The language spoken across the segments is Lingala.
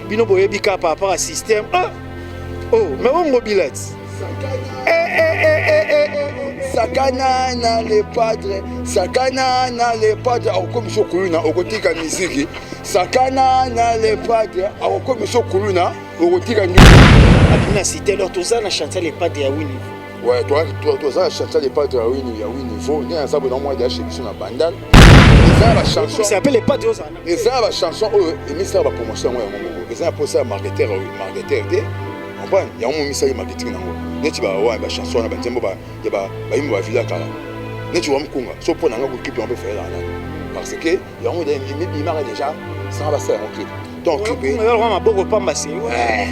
bino boyebika par rapport à système. Oh, mais on mobilette. Sakana na le padre, sakana na le padre, au commission kuluna, au côté de musique. Sakana na le padre, au commission kuluna, au côté de musique. Abina cité alors tous ça na chanter les padres à Winnie. Ouais, toi ça chanter les padres à Winnie, à Winnie niveau. Il y a ça bon moi déjà chez na bandal. Ça la chanson. Ça s'appelle les padres aux ana. Et ça la chanson, et mais ça va promotion moi mon. Et ça pour ça marketeur marketeur. Comprendre? Il y a un message marketing nango. Neti ba wa ba chanson na ba tembo ba ya ba yimba ba villa kala. Neti wa mkunga. So pour nanga ko clip on peut faire là. Parce que il y a un des images déjà ça va faire un clip. Donc clip. Mais alors on a beaucoup pas massé. Ouais,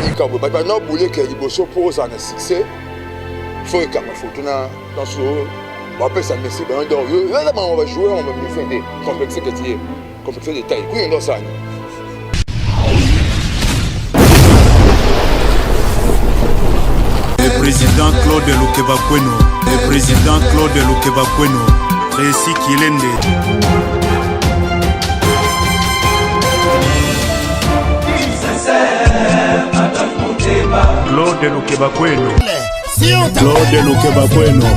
ni ka ba na boulé que liboso pour ça na succès. Faut que ma photo na dans ce on appelle ça Messi ben donc là on va jouer on va me faire des complexes que tu es complexe de taille. Oui, on ça. Le président Claude Lukebakweno, le président Claude Lukebakweno, Tracy Kilende. Claude Lukebakweno, Claude Lukebakweno.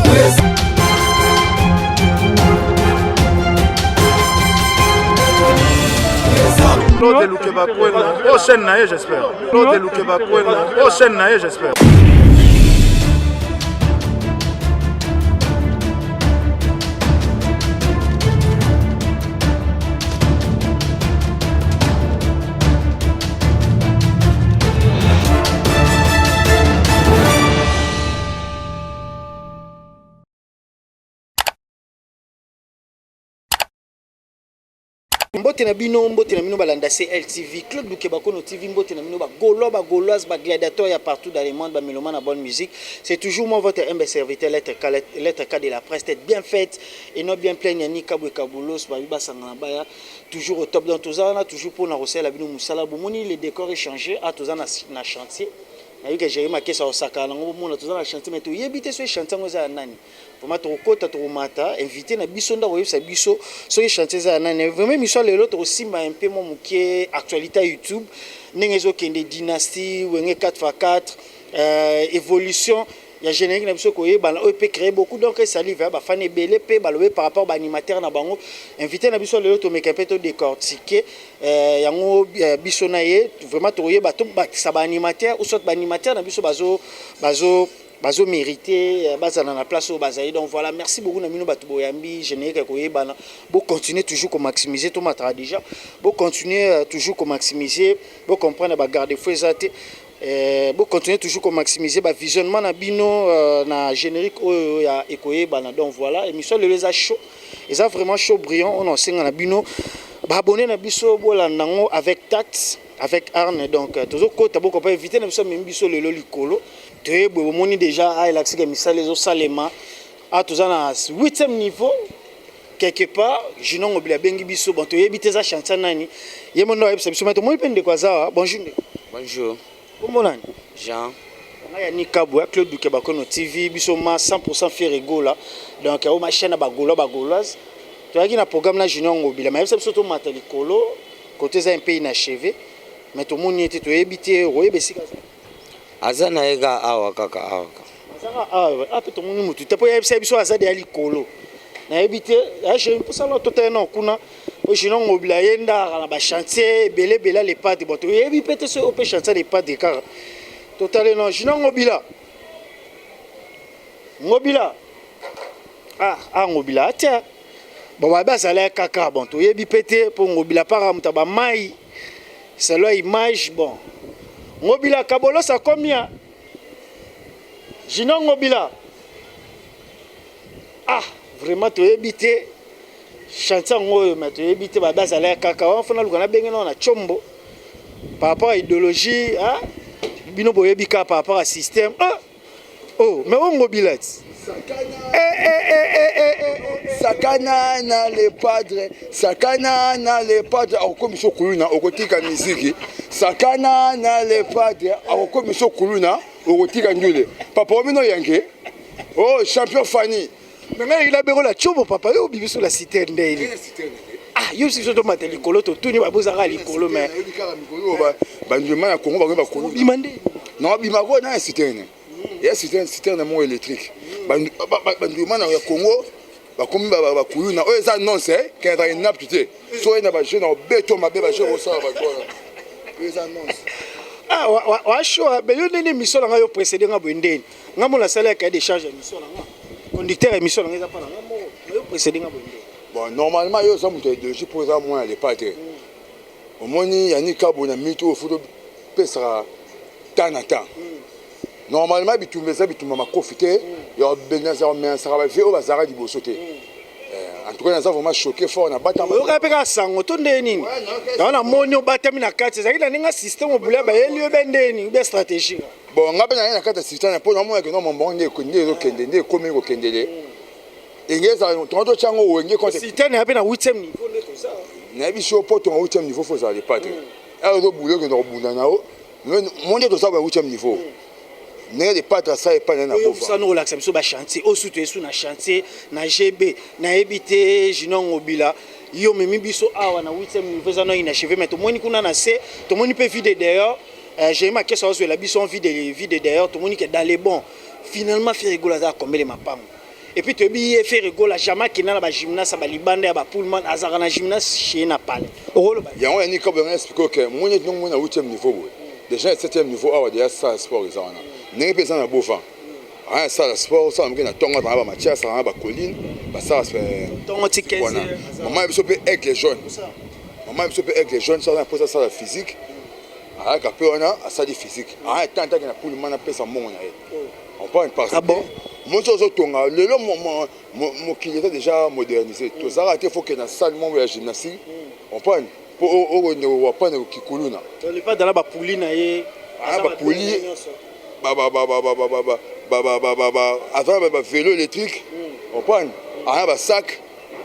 Claude Lukebakweno, prochaine naïe j'espère. Claude Lukebakweno, prochaine naïe j'espère. Mbote na bino balanda CLTV Claude Lukebakweno TV mbote na bino ba gauloise ba gladiateur ya partout dans le monde ba mélomane à bonne musique. C'est toujours moi votre humble serviteur lettre K de la presse tête bien faite et non bien pleine yani kabwe kabulos ba biba sangana baya toujours au top dans tout ça on a toujours pour na rosser la bino musala bomoni les décors échangés à tout ça na chantier. Na yo que j'ai remarqué ça au Saka nango bomona tout ça na chantier mais to yebite so chantier ngo za nani. Pour to kota to mata invité na biso ndako yebisa biso so chantier za nani vraiment mission lelo to simba un peu mon mukie actualité YouTube ndenge zo kende dynastie wenge 4x4 évolution ya générique na biso ko yebana o peut créer beaucoup donc ça livre ba fan ebele pe balobe par rapport ba animateur na bango invité na biso lelo to meka pe to décortiquer yango biso na ye vraiment to yeba to ba sa ba animateur ou soit ba animateur na biso bazo mérité bazana na place au bazaï donc voilà merci beaucoup na mino batu boyambi générique ko yebana bo continuer toujours ko maximiser to matra déjà bo continuer toujours ko maximiser bo comprendre ba garder fou ezate bo continuer toujours ko maximiser ba visionnement na bino na générique ya ekoyebana donc voilà émission le les a chaud ils a vraiment chaud brillant on enseigne na bino ba abonner na biso bolandango avec tact avec arne donc toujours côté beaucoup pas éviter na biso même biso le likolo te bo moni déjà a elaxi que misale zo salema a tous na 8e niveau quelque part jinon obila bengi biso bon to yebite za chanter nani yemo no yebisa biso mato moi pende kwa za bonjour comment nani Jean on a ni kabwa Claude Lukebakweno TV biso ma 100% fier ego là donc au ma chaîne ba gauloise to yaki na programme na jinon obila mais yebisa biso to matali kolo côté za un peu inachevé mais tout monde était to yebite oyebesika azana ega awa kaka awa azana awa ape to moni mutu te po yebisa biso azade ali kolo na yebite ya je pour ça là tout est non kuna o jino ngobila yenda na ba chantier belé les pas de boto yebi pete ce op chantier les pas de car total non jino ngobila ngobila tia bon ba bazala kaka bon to yebi pete pour ngobila para mutaba mai c'est là image bon Ngobila kabolo sa combien? Jino ngobila. Vraiment tu éviter chanter ngoyo mais tu éviter ba bazala kaka on fona lukana bengena na chombo par rapport à idéologie bino boyebika par rapport à système oh mais on ngobila Sakana na le padre au commission kuluna au côté de musique. Sakana na le padre au commission kuluna au côté de njule. Papa omino yange. Oh champion Fanny. Mais il a béro la chobo papa yo bibi sur la cité ndeli. yo si soto mate likolo to tuni ba bozaka likolo mais bandima ya Congo ba Congo bimande non bimako na citerne ya citerne mo électrique bandima na Congo bakomi bakuyuna oyo eza nonse kenda inapte te so ina ba jeune obeto mabe ba jeune osala ba kona eza nonse wa show be yo nene mission nga yo précédé nga boendeni nga mo la sala ka de charge mission nga conducteur émission nga eza pa nga mo yo précédé nga boendeni bon normalement yo ça muto idéologie pour ça moins les pâtes au moni yani kabo na mito futo pesera tanata normalement bitumeza bituma makofite yo benaza mais ça va faire au bazara di bosote en tout cas ça vraiment choqué fort na bata yo ka peka sango to ndeni na moni obatami na kati ezaki na ninga système obula ba elio bendeni be stratégie bon nga bena na kati système pour moi que non mon bon ne ko kende ne komi ko kendele ingeza tonto chango wenge contre système ya pe na 8e niveau nde to ça na biso poto na 8e niveau faut ça les pâtes alors do boulot que no bunda nao monde to ça ba 8e niveau ne les pâtes ça et pas na bofa ça nous relaxe biso ba chantier au surtout sous na chantier na GB na ebité jinon obila yo memi biso awa na 8e niveau ça no inachevé mais to moni kuna na C to moni pe vide d'ailleurs j'ai ma question sur la biso vide d'ailleurs to moni que dans les bons finalement fait rigoler ça combien de mapam et puis tu bi fait rigoler jamais qui na ba gymnase ba libanda ba pullman azara na gymnase chez na pale rolo ba ya on ni ko ben expliquer que moni non na 8e niveau déjà 7e niveau awa déjà ça sport ça na n'est pas ça na bofa ah ça le sport ça me na tonga na ba Mathias na ba colline ba ça fait tonga ti 15 maman biso pe avec les jeunes maman biso pe avec les jeunes ça na pour ça la physique ah ka pe ona ça di physique ah tant que na pullman na pesa mongo na on parle pas ah bon mon chose tonga le mon qui était déjà modernisé tout ça il faut que na salle mon gymnastique on prend pour on pas na kikuluna on n'est pas dans la ba pouline na ye ah ba pouline avant ba vélo électrique on prend ah ba sac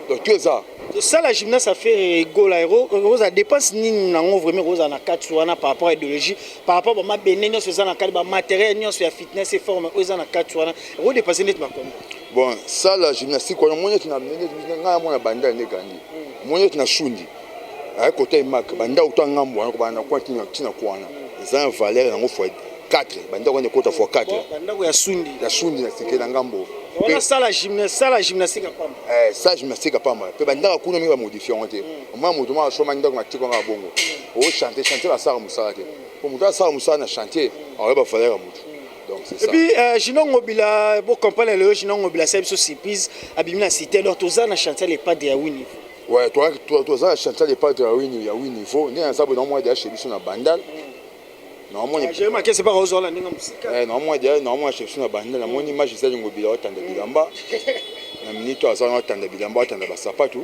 donc tout ça ça la gymnase a fait goal aéro ça dépense ni nango vraiment rosa na katsuana par rapport à idéologie par rapport à ma benenyo sur ça na kali ba matériel nyo sur fitness et forme rosa na katsuana ro dépasser net ma comme bon ça la gymnastique on monye na nga mona banda ne gandi monye na shundi ay côté mak banda utanga mbo ko banda kwa tina kwana za valeur nango fois 4 banda ko ne kota fois 4 banda ko ya shundi na sikela ngambo on ça la gymnastique à pamba ça gymnastique à pamba pe banda ko no mi ba modifier on te moi moto ma so manda ko matiko nga bongo o chanter la sara musala te pour muta sara musala na chanter on va faire mutu donc c'est ça et puis Jinon Ngobila pour comprendre le Jinon Ngobila c'est une surprise abimina cité donc tous na chanter les pas de Yawini ouais toi ça chanter les pas de Yawini ya Yawini faut ni ça bon moi déjà chez biso na bandal non moi j'ai marqué c'est pas Rosola ninga musika non moi déjà non moi chez biso na bandal na moni image ça Ngobila otanda bilamba na minito azana otanda bilamba otanda ba sapatu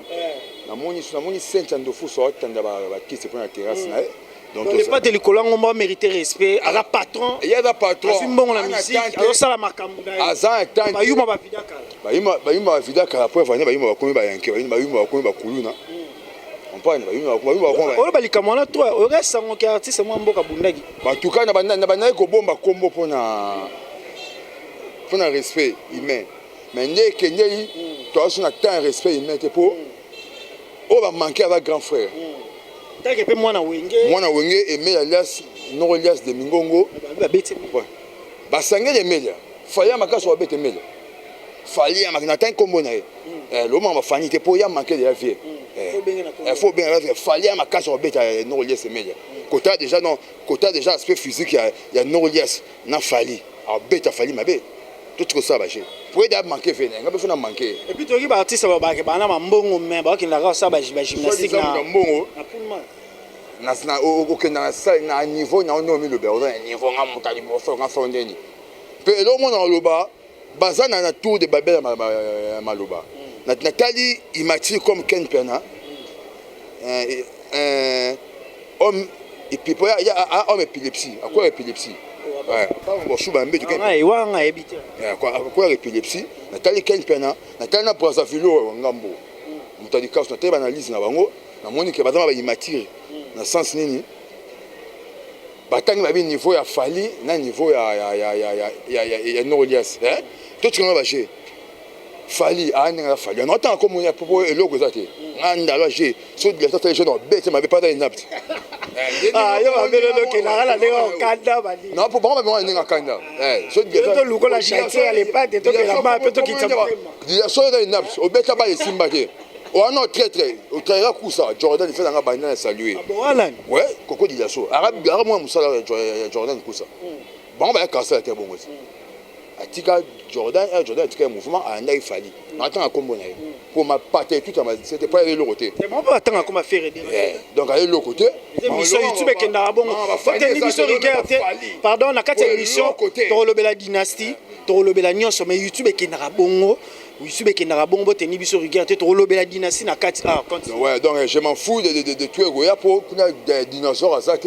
na moni sente ndofu so otanda ba kisi pour na terrasse na donc les pas de l'école on va mériter respect à la patron il y a la patron c'est bon la musique alors ça la makambu azan tant ba yuma ba vidaka ba yuma vidaka la preuve ba yuma ba komi ba yanke ba yuma ba komi ba kuluna on parle ba yuma on ba likamona toi on reste sango ki artiste moi mboka bundaki ba tuka na bana ko bomba kombo pona respect humain mais ne kenyi toi sur na temps respect humain te pour on va manquer avec grand frère take pe mwana wenge Emile alias Noro alias de Mingongo ba sangé de Emile fallait makaso abete Emile fallait makina tan kombo na le moment fani te pour ya manquer de la vie il faut bien la fallait makaso abete Noro alias Emile quota déjà aspect physique il y a Noro alias na fali abete fali mabe tout ça ba j'ai pour aider à manquer venir ngabe fona manquer et puis toi qui ba artiste ba ke bana mbongo mais ba ki ndaka ça ba gymnastique na mbongo na pullman na okenda na niveau na ono mi loba na niveau nga mutali mo fa nga fa ndeni pe lo mo na loba bazana na tour de babel maloba na tali imati comme Ken Pena homme et puis il y a homme épilepsie à quoi épilepsie ouais bon chouba mbé du Ken wanga ebite quoi épilepsie na tali Ken Pena na tali na Brazzaville ngambo mutali kaso na tali analyse na bango na moni ke bazama ba imati na sens nini batangi babi niveau ya fali na niveau ya Noro alias to tu ba Fali a Fali on attend comme on a proposé l'eau zate ngandalo j'ai so de ça les gens bête mais pas dans inapte ah yo ba belo ke na la le kanda bali non pour pas moi ninga kanda so de to luko la chantier à l'époque de to que la ma peut to kitsa dia so dans inapte au bête ba simba ke on a très au très kusa Jordan fait nga banda saluer voilà ouais koko dia so arabe moi musala Jordan kusa bon ba ka ça était bon aussi atika Jordan atika mouvement anda ifali attends à combo pour ma partie tout c'était pas le côté c'est bon pas attendre comment faire donc aller le côté émission YouTube qui na bon émission regarder pardon na quatre émission to lobela dynastie to lobela nyonso mais YouTube qui na bongo YouTube qui na bongo te ni biso regarder to lobela dynastie na quatre ouais donc je m'en fous de tuer Goya pour des dinosaures à ça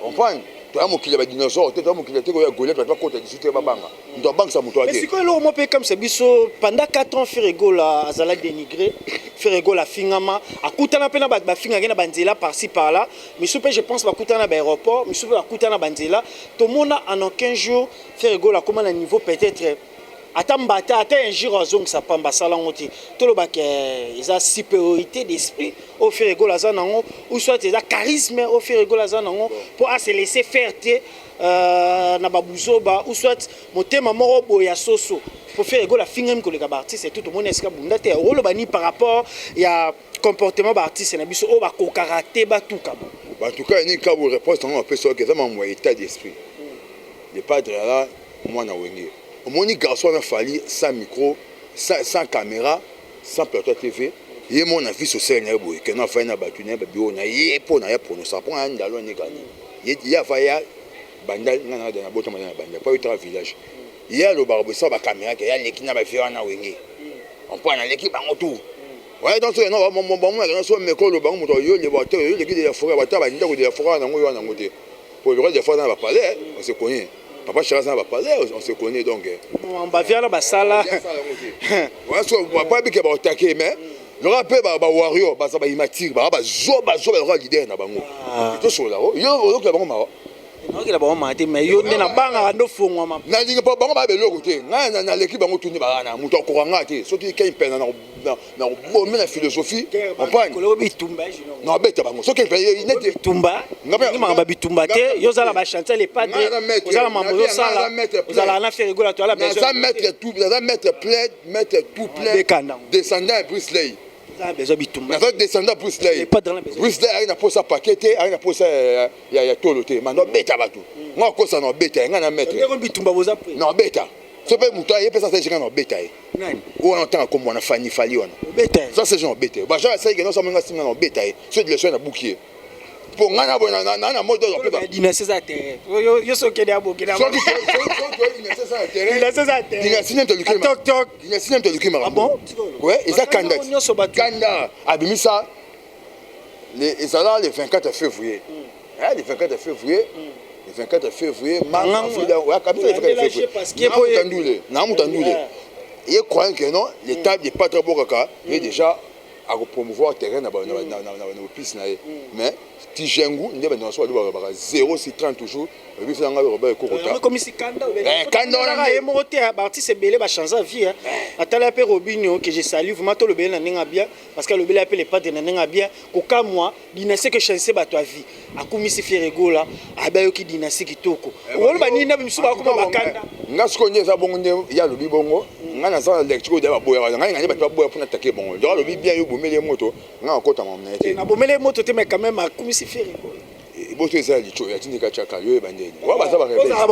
on prend toi mon qu'il y a des dinosaures toi mon qu'il y a des Goliath tu vas côté discuter babanga ndo banque ça muto mais c'est quoi le mot comme c'est biso pendant 4 ans Ferregola azala dénigré Ferregola fingama akutana pena ba finga ngena banzela par-ci par-là mais soupe je pense ba kutana ba aéroport mais soupe ba kutana banzela to mona en 15 jours Ferregola comment le niveau peut-être atambata ata un jour azong sa pamba sala ngoti toloba ke eza supériorité d'esprit au Ferregola zanango ou soit eza charisme au Ferregola zanango pour se laisser faire na babuzoba ou soit motema moko boya soso pour Ferregola fingem ko le artiste et tout le monde est bunda te rolo bani par rapport ya comportement ba artiste na biso o ba ko karaté ba tout ka en tout cas ni ka vous réponse on peut ça que ça mon état d'esprit le padre là moi na wenge mon garçon a fallu sans micro, sans caméra, sans plateau TV. Et mon avis social n'a pas que n'a fait na batune ba bio na yé pour nous ça prend un dalon ni gagné. Il y a faya bandal na na botama na bandal pas être village. Il y a le barbe ça ba caméra que y a l'équipe na ba faire na wenge. On prend na l'équipe en tout. Ouais donc non bon na so me ko le bango to yo le bateau yo le guide de la forêt ba nda ko de la forêt na ngo na ngote. Pour le reste des fois dans ba palais on se connaît. Papa Charazan va parler, on se connaît donc. On va vers la basala. Ouais, so papa bi ke ba attaquer mais le rappel ba warrior ba ça ba imatique ba zo le leader na bango. To so là yo ke bango ma. Non que la bango ma te mais yo na banga ndo fongwa ma. Na linga pa bango ba be loko te. Na l'équipe bango tuni ba na muto ko ranga te. So tu ken pena na bon mais la philosophie. On prend. Ko lo bitumba non bête bango. So ken pena net bitumba. Ni ma bitumba te yo za la ba chanter les padres. Vous allez mamozo sala. Vous allez na Ferregola to la besoin. Ça mettre tout, ça mettre tout plein. Descendant Bruce Lee. Besoin bitumba. Na descendant Bruce Lee. Bruce Lee a pour ça paqueté, a pour ça ya toloté. Mano beta batu. Moi ko ça no beta, ngana mettre. Bitumba vous après. Non beta. So pe muto ye pesa ça chika no beta. Nani? Ou on entend comme on a fani fali on. Beta. Ça c'est genre beta. Ba ja ça que non ça menga singa no beta. So de leçon na boukier. Pour ngana bona na mode de la dynastie ça terre. Yo so ke dia bokina. So dynastie ça terre. Dynastie ça terre. Dynastie nem te luki. Tok tok. Dynastie nem te luki mara. Ah bon? Ouais, et ça Kanda abimisa les ça le 24 février. Le 24 février. Le 24 février, ouais, comme ça le 24 février. Parce que na mutandule. Il croit que non, l'état n'est pas très beau kaka, il est déjà à promouvoir terrain na piste na mais Tijengu ndeba na so ba 0 c'est 30 toujours bi fa nga Robert Kokota comme si Kanda Kanda na e moté artiste belé ba changer vie atala pe Robinho que je salue vraiment to le belé na ninga bien parce que le belé appelle les pas de na ninga bien ko ka moi dynastie que chancer ba toi vie akumisi Ferregola abayo ki dynastie kitoko o ba ni na biso ba ko ba Kanda nga skonye za bongo nde ya lobi bongo nga na sa lecture de ba boya nga nga ba boya pour attaquer bongo do lobi bien yo bomele moto nga ko ta mamna te na bomele moto te mais quand même akumisi Ferregola boto eza licho ya tindika chaka yo bandeni wa ba za ba rebelle wa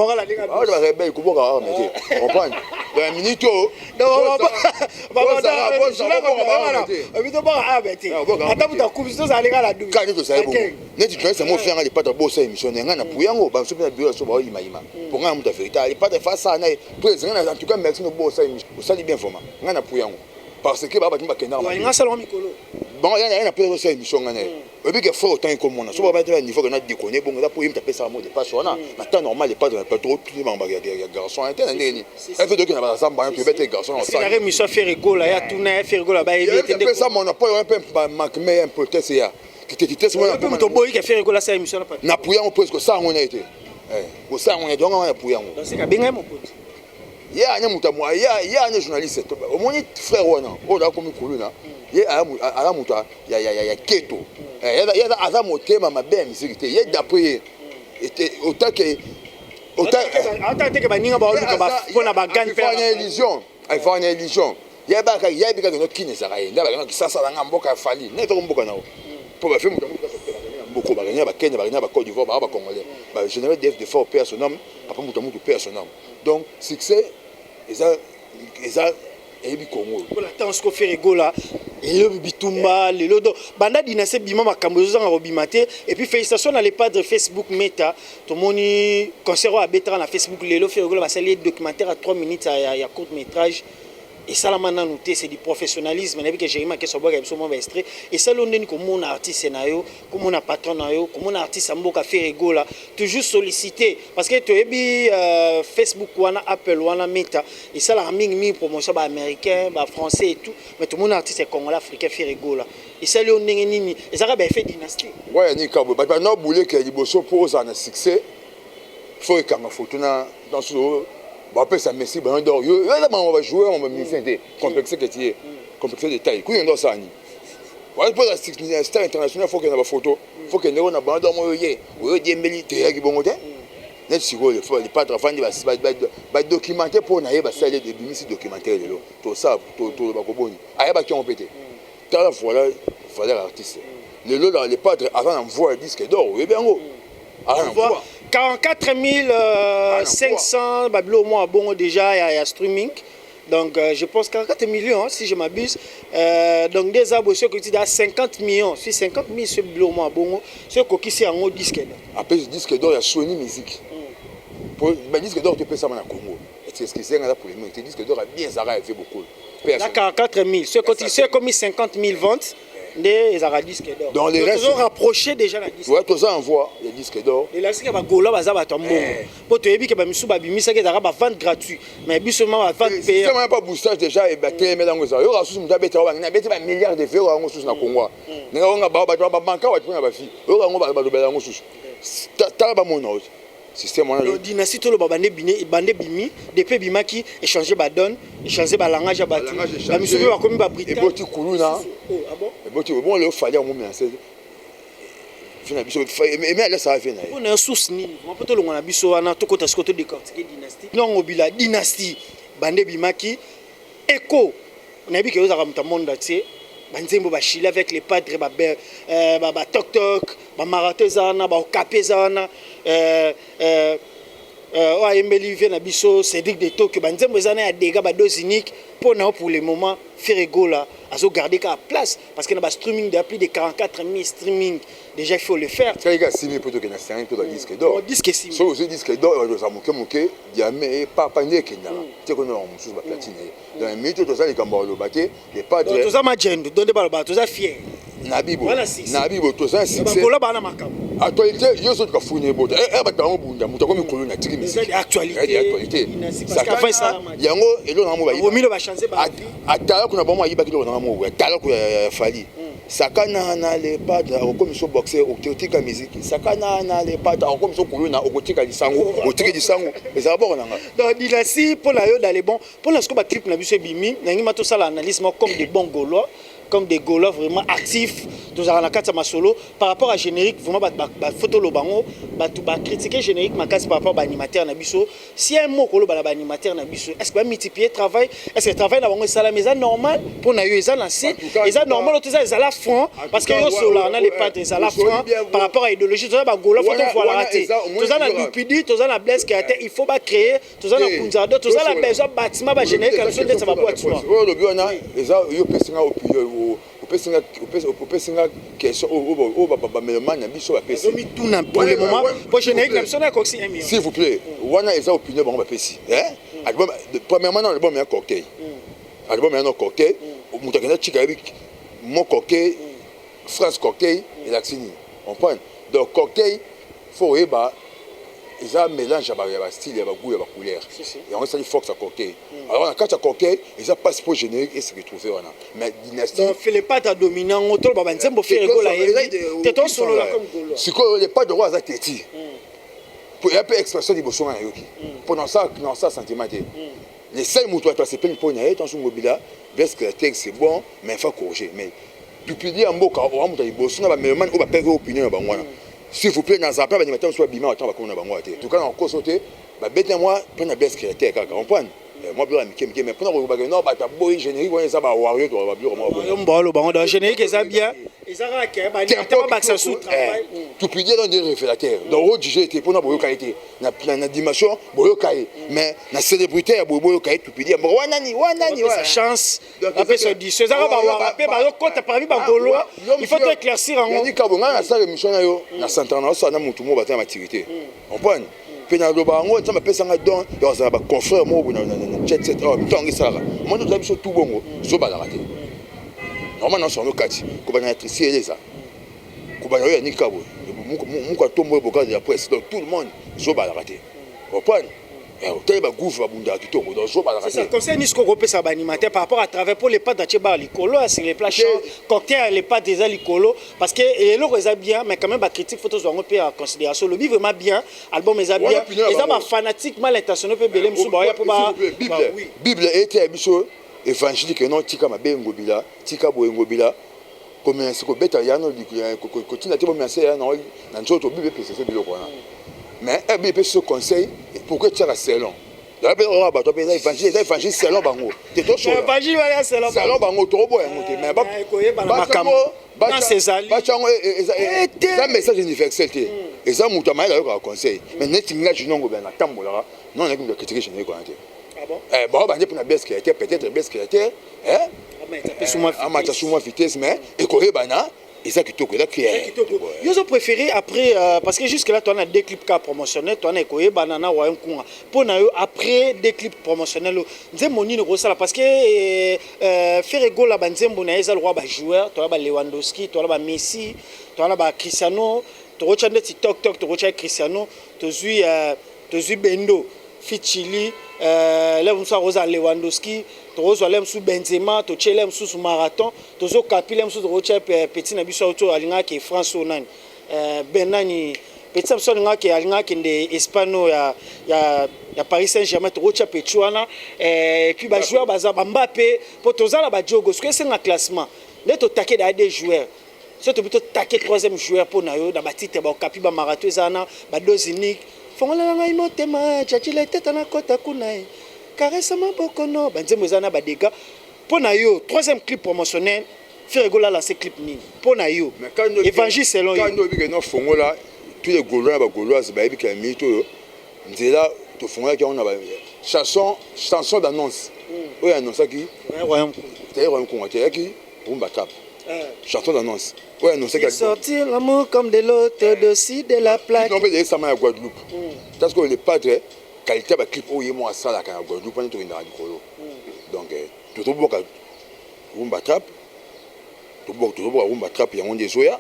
ba rebelle ko boka wa mete comprendre dans minute quand tu sais bon net tu sais mo faire les pas de bossa émission nga na puyango ba so na bio so ba ima pour nga muta vérité les pas de face ça na président en tout cas merci no bossa émission ça dit bien vraiment nga na puyango parce que ba ba kenda nga salon mikolo bon il y a pas de émission nga na et puis que faut autant comme on a so ba ba niveau que na déconner bon là pour il me taper ça mot de passe on a maintenant normal les pas de pas trop plus mamba garçon interne nini elle fait de que na ba samba tu bête garçon on ça la remission Ferregola ya tuna Ferregola ba éviter ça mon pas un peu macmé un peu test ya qui test moi un peu boy qui Ferregola ça émission pas na puyango presque ça on a été au ça on est donc on a puyango donc c'est ka benga mon pote il y a un journaliste au moins frère wana on a comme kuluna il y a muta il y a keto il y a azam motema mabe musique il y a d'après était autant que baninga ba oluka ba pona ba gan faire une illusion il faut une illusion il y a bika no kine zaraye ndaba no kisasa la mboka fali neto mboka nao pour ba faire beaucoup ba gagner ba Kenya ba gagner ba Côte d'Ivoire ba Congolais ba général de fort personnel après mutu personnel donc succès eza ebi Congo la temps ko faire gola et bitumba le lodo banda dinase bima makambo zanga robimate et puis félicitations dans les pages de Facebook Meta to moni concert à betra na Facebook lelo faire gola ba sali documentaire à 3 minutes ya court métrage et ça la maintenant noté c'est du professionnalisme na bi que Jérémy ke soboka biso mo extrait et ça l'ondeni comme on artiste na yo comme on a patron na yo comme on artiste mboka faire gola toujours sollicité parce que to ebi Facebook wana Apple wana Meta et ça la mingi promotion ba américain ba français et tout mais tout mon artiste congolais africain faire gola et ça l'ondeni nini et ça ba fait dynastie ouais ni kabo ba no boulé que liboso pose un succès faut que ma photo na dans ce bon après ça merci ben d'or yo là on va jouer on va ministère complexé que tu es complexé de taille kui ndo sani ouais pour la star international faut que na ba photo faut que ndeko na ba d'or mo yé o diembeli te ya kibongo te net siko le faut les pas travailler ba documenter pour na yeba salle de bimisi documentaire lelo to ça to ba ko boni ayeba ki on pété ta voilà l'artiste lelo dans les padres avant d'envoyer disque d'or oui bien go 44 500 bablo au mois bon déjà il y a streaming donc je pense 44 millions hein, si je m'abuse donc des abonnés qui dit à 50 millions si 50 000 ce bablo au mois bon ce qui c'est en haut disque après disque d'or il y a Sony Music pour ben disque d'or tu peux ça dans Congo c'est ce qui c'est là pour les disque d'or a bien ça a fait beaucoup là 44 000 ce qui c'est comme 50 000 ventes des disques d'or. Dans les restes, ils ont rapproché déjà la disque. Ouais, tous ça envoie les disques d'or. Et là c'est que ba gola ba za ba tombo. Pour te ebi que ba misu ba bimisa que za ba vente gratuit. Mais biso ma ba vente payant. C'est même pas boostage déjà et ba témé dans ça. Yo rasus muta beta ba na beta ba milliards de euros en sous na Congo. Nga nga ba banka wa tuna ba fi. Yo nga ba lobela ngo sous. Ta ba mono. Système on a dynastie to lo ba bande bimi depuis bimaki échanger ba donne, échanger ba langage ba tout. Ba misu ba komi ba britannique. Et boti kuluna. Ah bon? Bon, le fallait au moment mais là ça va venir. On a un source ni. On peut te le ngona biso wana to kota skoto décortiquer dynastie. Non obila dynastie bande bimaki écho. On a vu que vous avez un monde entier. Banzembo ba chila avec les padres ba tok tok ba maratezana ba kapezana o embeli vient na biso Cédric de Tokyo banzembo ezana ya dégâts ba dose unique pour le moment Ferrego là azo garder ka place parce que na ba streaming de plus de 44 000 streaming déjà il faut le faire ça les gars 6 000 plutôt que na 5 000 plutôt disque d'or disque 6 000 so ce disque d'or il doit moke diamé pas panier kenya tu connais on sous ba platine dans les minutes to ça les gamba le baquet les padres to ça ma gendo donde ba ba to ça fier Nabibo to ça c'est bakola bana makam actualité yo so ka fune boto ba tango bunda muta comme kolona tiki musique actualité ça fait ça yango elo na mo ba omilo ba changer ba atala kuna ba mo yiba kilo na mo atala ku fali sakana na le padre comme so boxer okotika musique sakana na le padre comme so kolona okotika lisango okotika lisango ezala boko nanga donc dynastie pour la yo dans les bons pour la scope clip na biso bimi nangi mato sala analyse comme des bons gaulois comme des Gaulois vraiment actifs dans la carte solo par rapport à générique vraiment ba photo lo bango ba critiquer générique makasi par rapport à animateur na biso si un mot ko lo ba animateur na biso est-ce que ba multiplier travail est-ce que travail na bango sala mais ça normal pour na yo eza lancé et ça normal tout ça ils la franc parce que yo sola na les pattes ils la franc par rapport à idéologie tout ça ba Gaulois photo voilà rater tout ça na Lupidi tout ça na Blaise qui a été il faut pas créer tout ça na Kunzado tout ça la besoin bâtiment ba générique comme ça ça va pas tout oh le biona eza yo pesinga opinion opésinga question au baba melomane na biso bapesi pour le moment pour générique na biso na coxi 1 million s'il vous plaît wana eza opinion bango bapesi album premièrement dans album ya cocktail album ya no cocktail mutu akenda chika yebi mon cocktail France cocktail et l'axini on prend donc cocktail faut eba eza mélange ya style ya goût ya couleur et on ça il faut que ça cocktail alors quand ça cocktail ils a pas pour générique et se retrouver on a mais dynastie donc fait les pattes dominant autour baba nzembo fait gola et ton solo là comme gola c'est que les pas de roi za teti pour un peu expression de boson yoki pendant ça sentiment les seuls moutons à se plaignent pour y aller dans son mobile parce que le texte c'est bon mais il faut corriger mais publier en mot quand on a des bosses on va mais man on va perdre opinion ba moi s'il vous plaît dans un plan animateur soit bima attend ba ko na ba moi tout cas encore sauter ba bête moi prendre baisse créateur kaka comprendre moi bien mais pour ba non ba ta boy générique on ça ba wario to ba bien moi mbolo bango dans générique ça bien ezaka ke ba animateur ba ça sous travail tout publier dans des révélateurs dans haut DJ était pour na boyo qualité na dimension boyo kai mais na célébrité boyo kai tout publier bon wanani sa chance après ce dit ezaka ba wa pe ba kota parmi ba golo il faut éclaircir en ni kabonga na ça émission na yo na santana ça na mutu mo ba ta maturité comprendre pena loba ngo tama pesa nga don yo za ba confrère mo na jet set ntongi sala mo ndo biso tout bongo zo ba la raté normalement son okati ko ba na électricité les ça ko ba yo ni kabo mu ko tombo boka de la presse donc tout le monde zo ba la raté comprendre et ba gouffre ba bunda kitoko donc zo ba la raté c'est ça conseil ni ce qu'on repère ça ba animateur par rapport à travers pour les pas d'acheter bar licolo sur les plats chauds cocktail les pas déjà licolo parce que et le reza bien mais quand même ba critique photos on peut en considération le vraiment bien album est bien et ça ba fanatique mal intentionné peut belem sous ba pour ba bible était biso évangélique non tika mabengo bila tika boyengo bila comme c'est ko beta yano ko tina te bo merci ya non na nzoto bible pese ce bilo kona mais bible pese ce conseil pour que tu as salon la be ora ba to be évangile salon bango te to so évangile va salon bango to bo yango te mais ba makambo dans ces alliés ba chango ça message universel te et ça muta ma la ko conseil mais net ngla jinongo ben na tambola non na ko critiquer chez ko ante ah bon bon ba na baisse qui était peut-être baisse qui était sous moi vitesse mais et koyebana et ça qui toko là qui est yo zo préféré après parce que jusque là tu as deux clips cas promotionnels tu as koyebana na wa nkunga pour na yo après deux clips promotionnels nzembo nini ko sala parce que faire goal la banzembo na eza le roi ba joueur tu as ba Lewandowski tu as ba Messi tu as ba Cristiano tu retiens des TikTok tu retiens Cristiano tu suis Bendo Fichili là on Rosa Lewandowski tozo lem sous Benzema to chelem sous marathon tozo kapilem sous roche petit na biso auto alinga ke France onani benani petit na biso alinga ke de Espano ya Paris Saint-Germain to roche pechuana et puis ba joueur baza Mbappé pour tozala ba Diogo ce que c'est un classement net to taquer des joueurs c'est plutôt taquer troisième joueur pour na yo na ba titre ba kapi ba marathon ezana ba dose unique fongola ngai motema chachile teta na kota kunai carrément bokono banzembo ezana ba dégâts pour na yo troisième clip promotionnel Ferregola lancé clip ni pour na yo évangile selon yo quand nous bi no fongola tous les Gaulois ba Gauloises ba bi ka mito nzela to fongola ki on a ba chanson d'annonce oyo annonce qui royaume Congo qui rumba trap chanson d'annonce oyo annonce qui sortir l'amour comme de l'autre dossier de la plaque non mais ça m'a Guadeloupe parce que le padre qualité ba clip oyo mo asala ka Guadeloupe pas to ndara dikolo donc tout boka rumba trap tout boka rumba trap ya ngonde zoya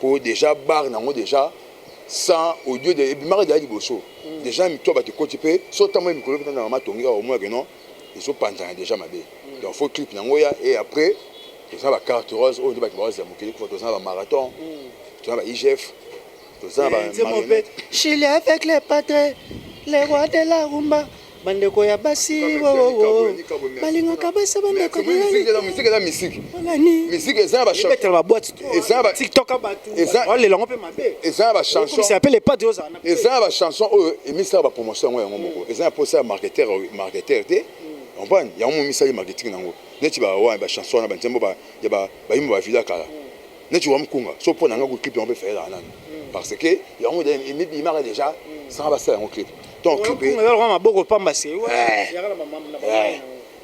pour déjà bar nango déjà sans au lieu de bimara de liboso déjà mito ba te kotipe so tamo mikolo peut na mama tongi au moins que non ils sont pendant déjà mabé donc faut clip nango ya et après ça va carte rose au débat rose ya mokeli ko to ça va marathon to ça va IGF to ça va Chili avec les patrons les rois de la rumba bandeko ya basi balinga kabasa bandeko musique musique ça va chanter la boîte TikTok abatu les langues pe mabe et ça va chanson ça s'appelle les pas de ça et ça va chanson et mi ça va promotion ngo moko et ça pour ça marketeur te on prend il y a un mi ça marketing nango neti ba wa ba chanson na bantembo ba ya ba yimba ba vila kala neti wa mkunga so pour nanga ko clip on peut faire là parce que il y a un mi bimara déjà ça va ça un clip donc clip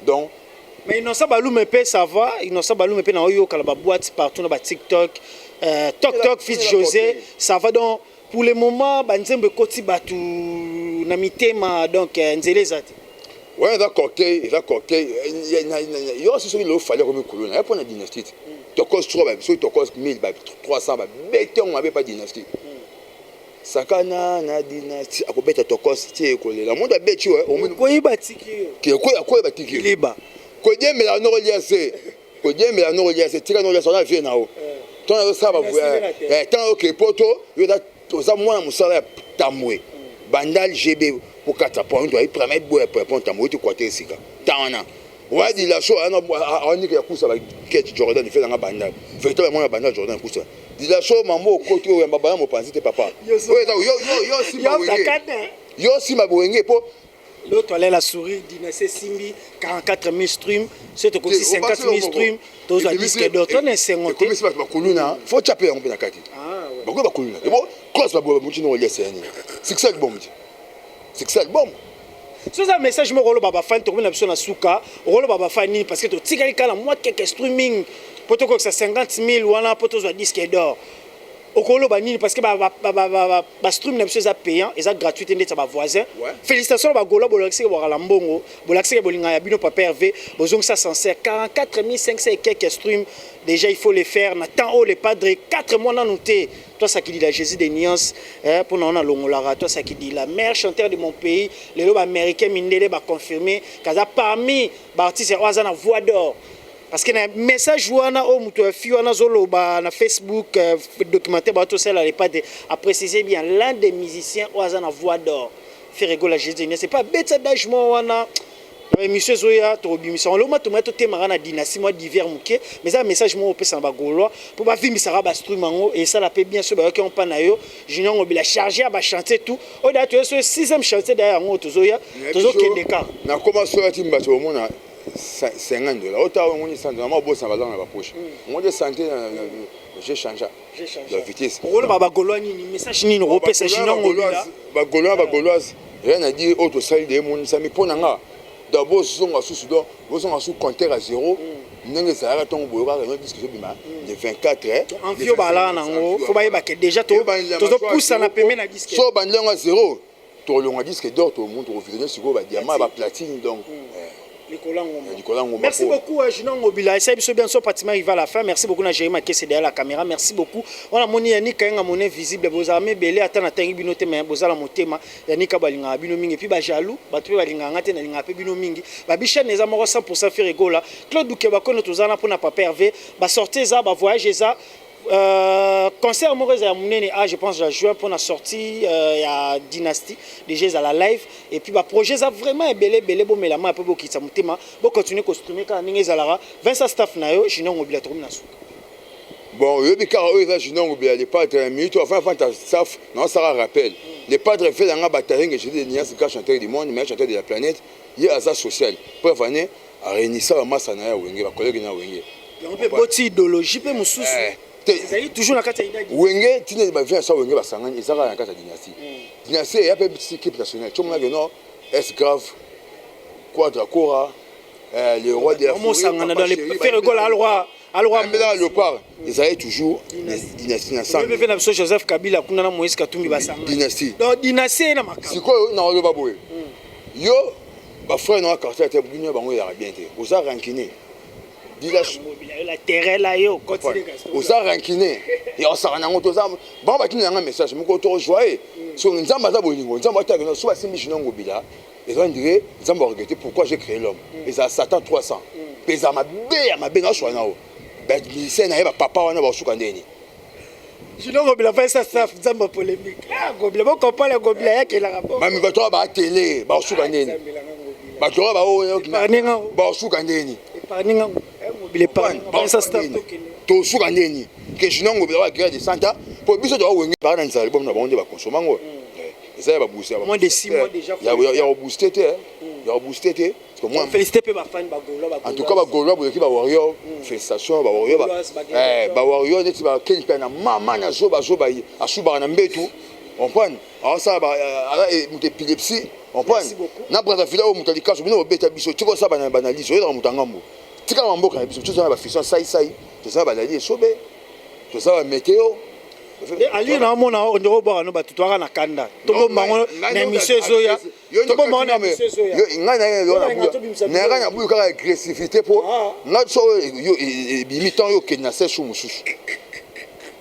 donc mais non ça balou me paie ça va il non ça balou me paie na oyo kala ba boîte partout na ba TikTok TikTok fils José ça va donc pour le moment ba nzembe koti batu na mitema donc nzelezati ouais d'accord il y a aussi celui là fallait comme colonne pour la dynastie tokos 3 ba so tokos 1000 ba 300 ba béton on avait pas dynastie sakana na dynastie akobeta tokos tie kolela monde abeti ouais on koyi batiki ki koyi batiki liba ko diemela no liase tika no liase na vie na o ton ça va tant OK poto yo da toza mwana musala ya tamwe bandal GB pour 4 points doit être premier boy pour point ta moitié côté sika tana ouais dit la chose on dit que ya kusa ba Kate Jordan fait dans bandal véritablement bandal Jordan kusa dit la chose maman côté o mbaba mo penser te papa yo si ma boyenge po l'autre allait la souris Dynastie Simbi 44 000 streams c'est aussi 50 000 streams tous à disque d'or on est 50 comme c'est pas kuluna faut taper on peut na kati beaucoup ba kuluna et bon cross ba boy mutino les seni c'est ça le bon c'est ça le bon so ça message mo rolo baba fan to na biso na suka rolo baba fan ni parce que to tikali kala moi quelques streaming poto ko ça 50 000 wana poto zo disque d'or okolo banini parce que ba stream na biso za payant et ça gratuité ndeta ba voisin félicitations ba golo bolakisi ba la mbongo bolakisi bolinga ya bino papa Hervé bozong ça sincère 44 500 et quelques streams déjà il faut les faire na temps oh les padres 4 mois na noté toi ça qui dit la Jésus des nuances pour nous on a longolara toi ça qui dit la meilleure chanteur de mon pays les loba américains mindele ba confirmer kaza parmi ba artiste oza na voix d'or parce que le message wana o mutu fi wana zoloba na Facebook documentaire ba to cela les pas à préciser bien l'un des musiciens oza na voix d'or fait rigoler Jésus c'est pas bête d'âge moi wana émission zoya to bimisa on loma to mato temara na dynastie moi d'hiver muke mais ça message moi opesa ba gaulois pour ba vimisara ba streamango et ça la paie bien ceux ba qui on pas na yo junior ngobila charger ba chanter tout o da to ce 6e chanter derrière ngo to zoya to zo kendeka na commence à timba to mona $50 autant on est sans normalement boss va dans la poche on est santé j'ai changé la vitesse on ba gaulois ni message ni no opesa junior ngobila ba gaulois rien à dire auto salle de mon sami ponanga d'abord zonga sous do zonga sous compteur à 0 ndenge ça ara ton boyo ka disque bima de 24 en fio bala nango faut ba yeba que déjà to pousse na peme na disque so bandanga 0 to longa disque d'or to monde refuser siko ba diamant ba platine donc merci beaucoup Junior Ngobila et ça biso bien so pratiquement arrivé à la fin merci beaucoup na Jérémy qui est derrière la caméra merci beaucoup on a moni yani kayenga moné visible vos armées belé atana tangi bino te mais bozala motema yani ka balinga bino mingi puis ba jaloux ba to balinga ngate na linga pe bino mingi ba bicha neza moko 100% faire rigola Claude Dukeba kono tozana pour na papa Hervé ba sortir ça ba voyager ça concert amoureuse à Mounene je pense à juin pour la sortie à Dynastie déjà à la live et puis bah projet ça vraiment belé bon mais la main un peu beaucoup qui ça mutema bon continuer costumer quand ninge zalara 20 staff na yo Junior Ngobila to na suka bon yo bika eux ça Junior Ngobila les padres minute enfin ta staff non ça rappelle les padres fait dans bataille que j'ai des nias chanteur du monde mais chanteur de la planète il y a ça social pour venir à réunir ça masse na ya wenge ba collègue na wenge on peut boti idéologie pe mususu toujours na kati ya wenge tine ba vient ça wenge ba sangani ezaka na kati ya dynastie ya pe équipe nationale tout le monde non est grave quadra le roi de la forêt dans les faire rigole à roi mais là le part ils avaient toujours dynastie ensemble le na Joseph Kabila kuna na Moïse Katumbi ba sangani dynastie donc dynastie na makamba siko na lo baboye yo ba frère na quartier te bunyo bango ya bien te oza rankine la terre là yo continue oza rankine ya osaka nango toza ba ba kini nga message moko to joie so nzamba za bolingo nzamba ta que so ba simbi Junior Ngobila et on dirait nzamba regretter pourquoi j'ai créé l'homme et ça Satan 300 pesa mabe na so na o ba lycée na ba papa wana ba suka ndeni Junior Ngobila fait ça nzamba polémique Ngobila ba comprendre Ngobila yake la rapport mami ba to ba télé ba suka ndeni ba to ba o ba suka ndeni parninga Ngobila pas ça staff to suka ndeni que Junior Ngobila wa grade de Santa pour biso to wenge ba na nzali bom na ba onde ba consommer ngo ça va booster moins de 6 mois déjà il y a booster te il y a booster te parce que moi féliciter pe ba fan ba golo en tout cas ba golo ba équipe ba warrior félicitations ba warrior ba warrior neti ba ken pena mama na zo ba asuba na mbetu on prend alors ça ba muté épilepsie on prend na brasa fila o mutali kaso bino beta biso tiko ça ba na banaliser yo na mutangambo tika mamboka na biso tout ça ba fiction sai tout ça ba dali sobe tout ça ba météo ali na mona on ndiro ba no batutwaka na kanda tobo mango na émission zoya tobo mango na émission zoya yo ngana yo na ngana buyu kaka agressivité po na so yo bimitan yo kena sesu mususu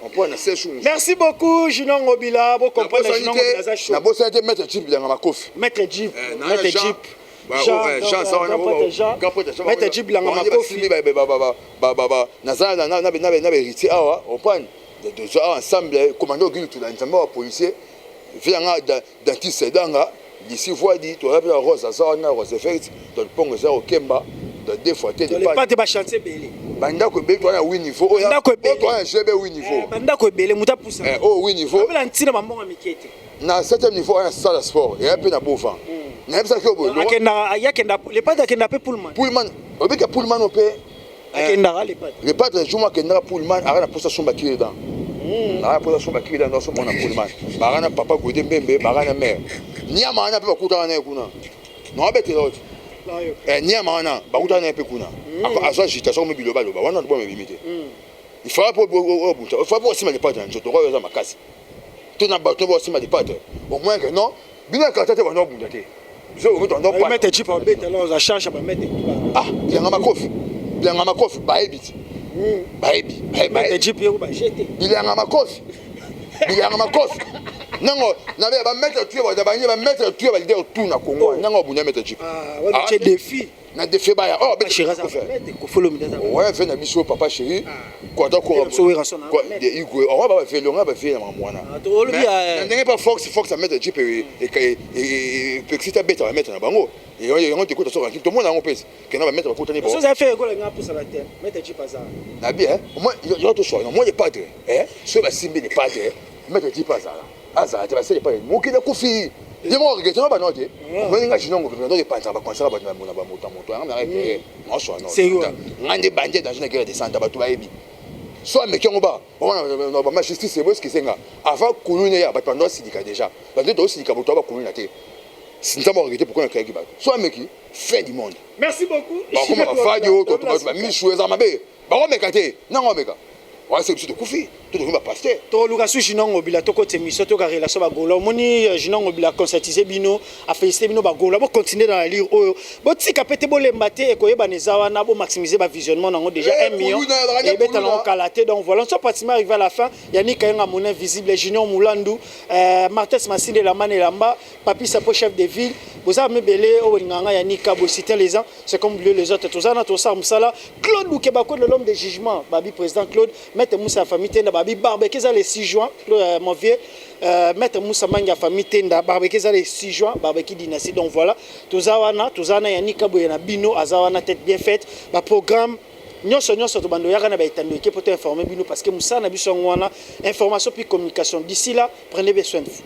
on peut na sesu mususu. Merci beaucoup Junior Ngobila bo comprendre Junior Ngobila za show na bosa te mettre Jeep dans ma kofi mettre Jeep Jean ça on mettre Jeep dans ma kofi na za na héritier awa on prend de deux ensemble commando qui tout dans un policier vianga dentiste danga d'ici voidi to rappelle rose azana rose verte to pongo za okemba de deux fois te les pattes ba chanter belé banda ko be to na win niveau o ya to na jebe win niveau banda ko belé muta poussa oh win niveau bela ntina mamonga mikete na 7e niveau on a salle sport et un peu na bovan na ça que bon akenda les pattes akenda pe Pullman obika Pullman o pe akenda les pattes juma kenda Pullman ara na posa somba kiri dans na posa somba kiri dans so mona Pullman barana papa godé mbembe barana mère nyama na pe bakutana na kuna no bete lot nyama na bakutana na pe kuna azo agitation me biloba loba wana bo me bimite il faut pas buta il faut pas aussi les pattes njoto ko yoza makasi to na bato bo aussi les pattes au moins que non bina ka tete bana bunda te zo o ndo pa mettre chip en bête alors za charge ba mettre bien makofi baebiti baebi mettre chip yo ba jeter bilanga makofi nango na ba mettre tuer ba mettre tuer ba leader tout na Congo nango bunya mettre chip wala che défi na défi ba ya oh be chéri ça ko follow me dans ouais fait na biso papa chéri quoi donc quoi de Igwe on va faire le on va faire na mwana ndenge pas Fox à mettre chip et pexita beta va mettre na bango et on te écoute sur tout le monde a un pèse que na va mettre ko tani bon ça fait ko la nga pour ça la terre mettre chip ça na bien moi il y a tout ça moi il pas de so ba simbi ne pas de mettre chip ça là tu vas c'est pas moi qui na kofi je me regrette pas non te moi nga chinongo dans les panza ba concert ba na moto nga na moi so non ngande bande dans une guerre de santa ba tu ba ebi soit mais qui on va on va justice c'est ce qui c'est avant kolune ya ba pendant sindika déjà parce que to sindika ba kolune na te si nous avons regretté pourquoi on a créé Kibaku soit mec fin du monde merci beaucoup bah comment Fadio to ba Michou Ezamabe ba on mekate na on meka ouais c'est de Koufi tout le pasteur to luka su jinongo bila to côté miso to ka relation ba golo moni jinongo bila conscientiser bino a féliciter bino ba golo bo continuer dans la lire oyo bo tika pété bo lembate e ko yeba nezawa na bo maximiser ba visionnement nango déjà 1 million et beta na kalaté donc voilà on soit pratiquement arrivé à la fin Yannick Kayenga mon invisible Junior Mulandu Martes Massinde la Manelamba Papi Sapo chef de ville boza mebele o nganga Yannick Kabo citer les uns c'est comme les autres tozana to sa musala Claude Lukebako l'homme de jugement babi président Claude Maître Moussa famille tenda babi barbecue ça le 6 juin mon vieux Maître Moussa Manga famille tenda barbecue ça le 6 juin barbecue dynastie donc voilà tozana Yannick Kabo na bino azawana tête bien faite ba programme nyonso to bando yaka na ba etando équipe pour informer bino parce que Moussa na biso ngwana information puis communication d'ici là prenez bien soin de vous.